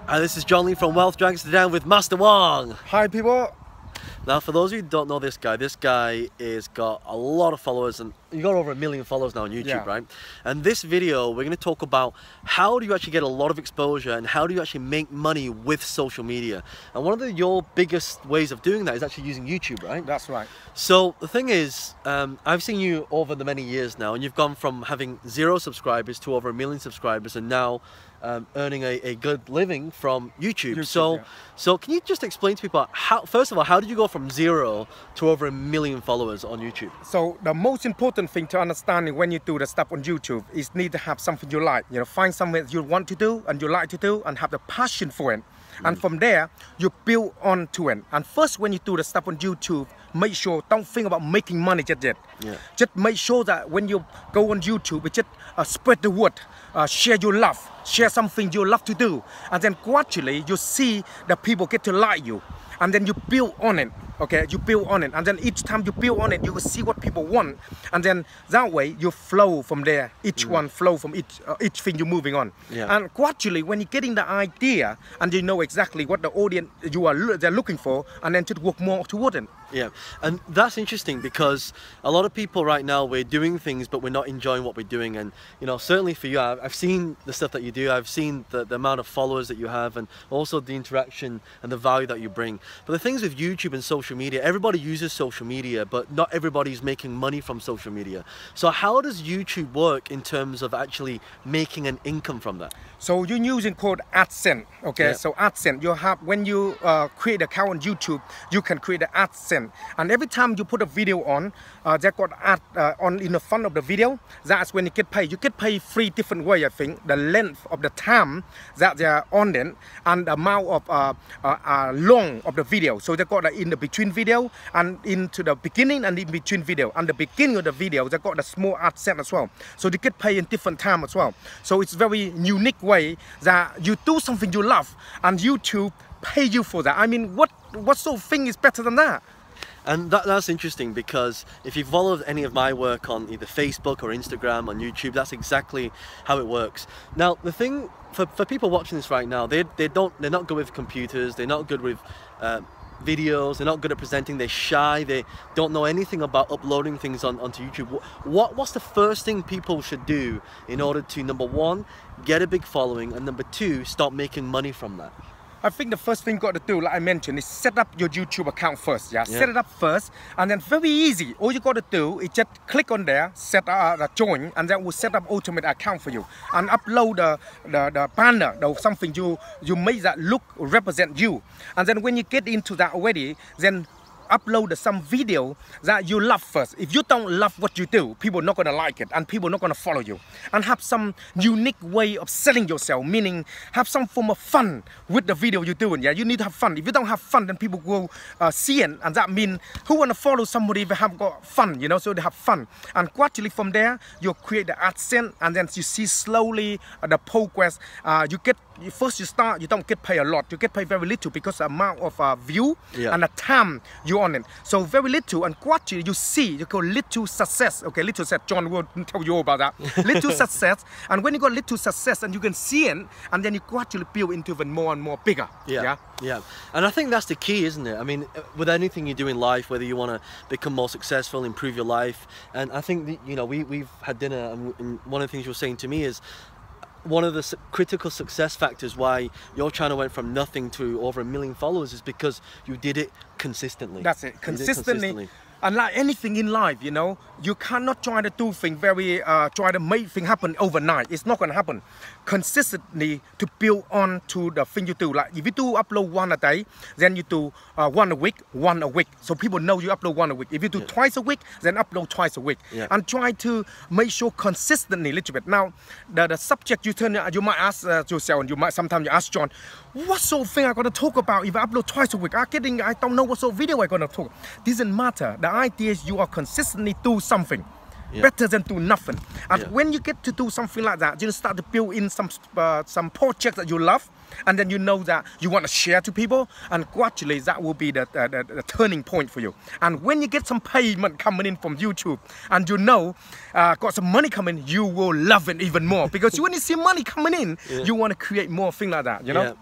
Hi, this is John Lee from Wealth Dragons Down with Master Wong. Hi people. Now for those of you who don't know this guy is got a lot of followers, and you got over 1 million followers now on YouTube, right? And this video we're going to talk about how do you actually get a lot of exposure and how do you actually make money with social media. And one of your biggest ways of doing that is actually using YouTube, right? That's right. So the thing is, I've seen you over the many years now, and you've gone from having 0 subscribers to over 1 million subscribers, and now earning a good living from YouTube. So can you just explain to people how, first of all, how did you go from 0 to over 1 million followers on YouTube? So the most important thing to understand when you do the stuff on YouTube is need to have something you like. You know, find something that you want to do and you like to do and have the passion for it. And from there, you build on to it. And first, when you do the stuff on YouTube, make sure, don't think about making money just yet. Just make sure that when you go on YouTube, just spread the word, share your love, share something you love to do. And then gradually, you see that people get to like you. And then you build on it, okay? You build on it. And then each time you build on it, you will see what people want. And then that way, you flow from there. Each one flow from each thing you're moving on. And gradually, when you're getting the idea, and you know exactly what the audience they're looking for, and then just work more toward it. Yeah, and that's interesting because a lot of people right now, we're doing things, but we're not enjoying what we're doing. And, you know, certainly for you, I've seen the stuff that you do. I've seen the amount of followers that you have and also the interaction and the value that you bring. But the things with YouTube and social media, everybody uses social media, but not everybody's making money from social media. So how does YouTube work in terms of actually making an income from that? So you're using called AdSense, okay? So AdSense, you have, when you create an account on YouTube, you can create an AdSense. And every time you put a video on, they got ad on in the front of the video. That's when you get paid. You get paid 3 different ways, I think. The length of the time that they are on it, and the amount of long of the video. So they got in the between video and into the beginning and in between video. And the beginning of the video, they got the small AdSense as well. So they get paid in different time as well. So it's very unique way that you do something you love and YouTube pay you for that. I mean, what sort of thing is better than that? And that's interesting because if you've followed any of my work on either Facebook or Instagram, on YouTube, that's exactly how it works. Now, the thing for people watching this right now, they're not good with computers, they're not good with videos, they're not good at presenting, they're shy, they don't know anything about uploading things onto YouTube. What's the first thing people should do in order to, number 1, get a big following, and number 2, start making money from that? I think the first thing you got to do, like I mentioned, is set up your YouTube account first. Set it up first, and then very easy. All you got to do is just click on there, set join, and then we'll set up ultimate account for you, and upload the banner, something you make that look represent you. And then when you get into that already, then upload some video that you love first. If you don't love what you do, people are not going to like it and people are not going to follow you. And have some unique way of selling yourself, meaning have some form of fun with the video you're doing. You need to have fun. If you don't have fun, then people will see it, and that means who want to follow somebody if they have got fun, you know, so they have fun. And gradually from there, you create the AdSense, and then you see slowly the progress. First you start, you don't get paid a lot. You get paid very little because the amount of view and the time you're on it. So very little, and gradually you see, you go little success. Okay, little success. John will tell you all about that. Little success, and when you got little success, and you can see it, and then you gradually build into even more and more bigger. Yeah. And I think that's the key, isn't it? I mean, with anything you do in life, whether you want to become more successful, improve your life, and I think you know, we've had dinner, and one of the things you were saying to me is, one of the critical success factors why your channel went from nothing to over 1 million followers is because you did it consistently. That's it, consistently. And like anything in life, you know, you cannot try to do things try to make things happen overnight. It's not going to happen. Consistently to build on to the thing you do. Like if you do upload 1 a day, then you do 1 a week, 1 a week. So people know you upload 1 a week. If you do twice a week, then upload twice a week. And try to make sure consistently a little bit. Now, the subject you might ask yourself, and sometimes you ask John, what sort of thing I got to talk about if I upload twice a week? I don't know what sort of video I'm going to talk. Doesn't matter. The idea is you are consistently do something. better than do nothing. And when you get to do something like that, you start to build in some projects that you love, and then you know that you want to share to people, and gradually that will be the turning point for you. And when you get some payment coming in from YouTube, and you know got some money coming, you will love it even more, because when you see money coming in, you want to create more things like that, you know?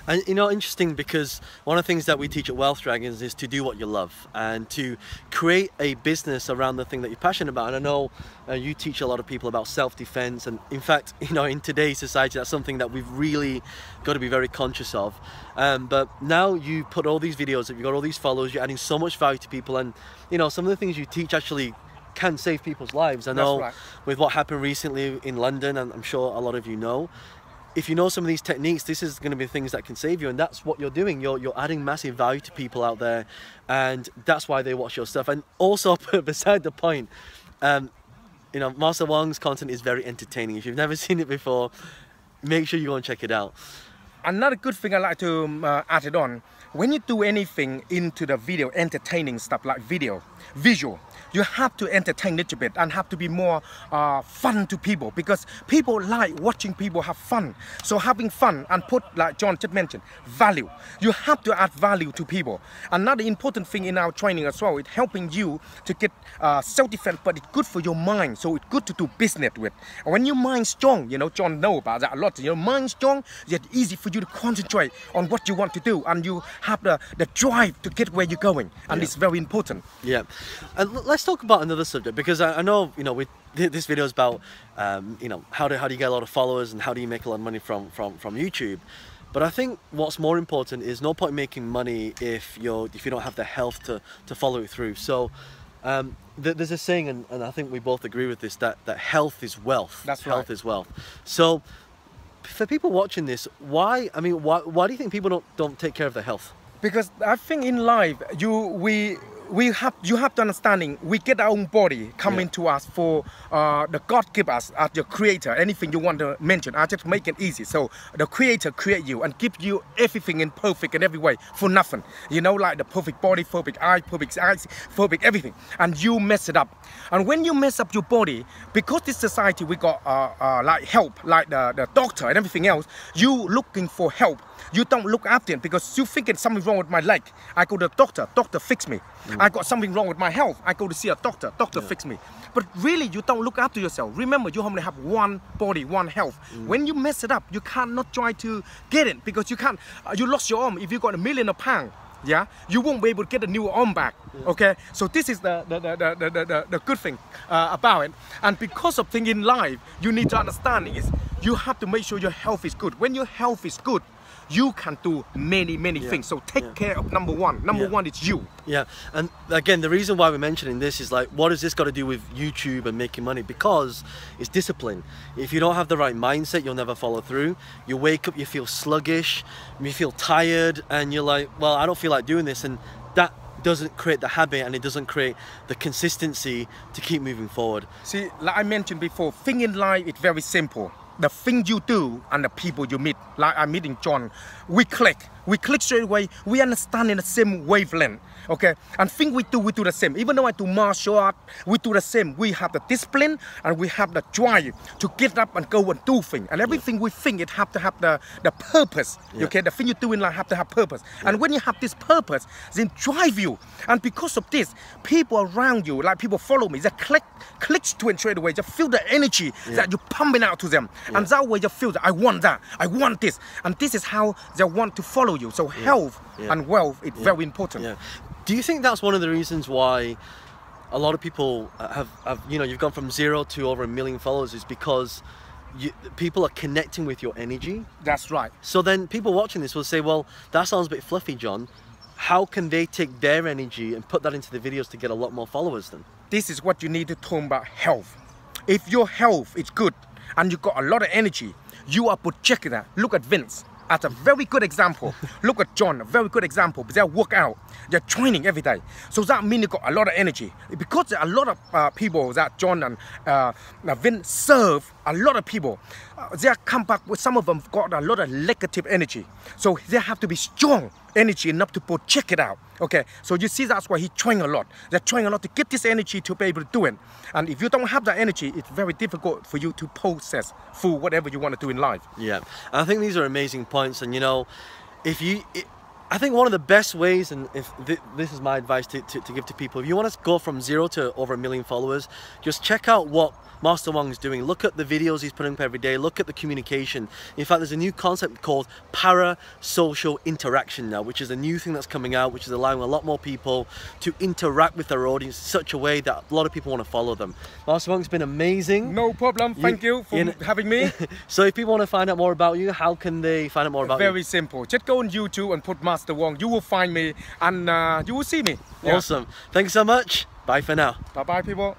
And you know, interesting, because one of the things that we teach at Wealth Dragons is to do what you love and to create a business around the thing that you're passionate about. And I know you teach a lot of people about self-defense, and in fact, you know, in today's society, that's something that we've really got to be very conscious of. But now you put all these videos, you've got all these followers, you're adding so much value to people, and you know, some of the things you teach actually can save people's lives. I know with what happened recently in London, and I'm sure a lot of you know, if you know some of these techniques, this is going to be things that can save you, and that's what you're doing. You're adding massive value to people out there, and that's why they watch your stuff. And also, beside the point, you know, Master Wong's content is very entertaining. If you've never seen it before, make sure you go and check it out. Another good thing I like to add it on, when you do anything into the video, entertaining stuff like visual, you have to entertain a little bit and have to be more fun to people, because people like watching people have fun. So having fun and put, like John just mentioned, value. You have to add value to people. Another important thing in our training as well, it's helping you to get self-defense, but it's good for your mind. So it's good to do business with. And when your mind's strong, you know, John knows about that a lot. Your mind's strong, it's easy for you to concentrate on what you want to do, and you have the drive to get where you're going, and it's very important. And let's talk about another subject, because I know, you know, this video is about you know, how do you get a lot of followers and how do you make a lot of money from YouTube. But I think what's more important is no point making money if you don't have the health to follow it through. So there's a saying, and I think we both agree with this, that health is wealth. That's right. Health is wealth. So for people watching this, why do you think people don't take care of their health? Because I think in life, you have to understanding, we get our own body coming to us for the God give us as your creator. Anything you want to mention, I just make it easy. So the creator create you and give you everything in perfect in every way for nothing. You know, like the perfect body, perfect eyes, perfect everything. And you mess it up. And when you mess up your body, because this society we got like help, like the doctor and everything else, you looking for help. You don't look after it because you thinking something wrong with my leg. I go to the doctor fix me. I got something wrong with my health. I go to see a doctor fix me. But really, you don't look after yourself. Remember, you only have one body, one health. When you mess it up, you cannot try to get it, because you can't. You lost your arm. If you got £1 million, you won't be able to get a new arm back. Okay, so this is the good thing about it. And because of things in life, you need to understand is you have to make sure your health is good. When your health is good, you can do many things. So take care of number one. Number one is you. And again, the reason why we're mentioning this is like, what has this got to do with YouTube and making money? Because it's discipline. If you don't have the right mindset, you'll never follow through. You wake up, you feel sluggish, you feel tired, and you're like, well, I don't feel like doing this. And that doesn't create the habit, and it doesn't create the consistency to keep moving forward. See, like I mentioned before, thing in life is very simple. The thing you do and the people you meet, like I'm meeting John, we click straight away. We understand in the same wavelength, okay? And thing we do the same. Even though I do martial art, we do the same. We have the discipline and we have the drive to get up and go and do things. And everything we think, it have to have the purpose, okay? The thing you do in life have to have purpose. And when you have this purpose, then drive you. And because of this, people around you, like people follow me, they clicks to it straight away. Just feel the energy that you're pumping out to them. And that way you feel that I want that, I want this. And this is how they want to follow you. So health and wealth is very important. Do you think that's one of the reasons why a lot of people have you know, you've gone from 0 to over 1 million followers, is because people are connecting with your energy? That's right. So then people watching this will say, well, that sounds a bit fluffy, John. How can they take their energy and put that into the videos to get a lot more followers then? This is what you need to talk about health. If your health is good and you got a lot of energy, you are projecting that. Look at Vince as a very good example. Look at John, a very good example. They work out, they're training every day. So that means you got a lot of energy. Because there are a lot of people that John and Vince serve a lot of people, they come back with, some of them got a lot of negative energy. So they have to be strong energy enough to project it out. Okay, so you see that's why he's trying a lot. They're trying a lot to get this energy to be able to do it. And if you don't have that energy, it's very difficult for you to process through whatever you want to do in life. Yeah, and I think these are amazing points. And you know, I think one of the best ways, and if this is my advice to give to people, if you want to go from 0 to over 1 million followers, just check out what Master Wong is doing. Look at the videos he's putting up every day. Look at the communication. In fact, there's a new concept called parasocial interaction now, which is a new thing that's coming out, which is allowing a lot more people to interact with their audience in such a way that a lot of people want to follow them. Master Wong's been amazing. No problem. Thank you for having me. So if people want to find out more about you, how can they find out more about you? Very simple. Just go on YouTube and put Master Wong. You will find me and you will see me. Awesome. Thank you so much. Bye for now. Bye-bye, people.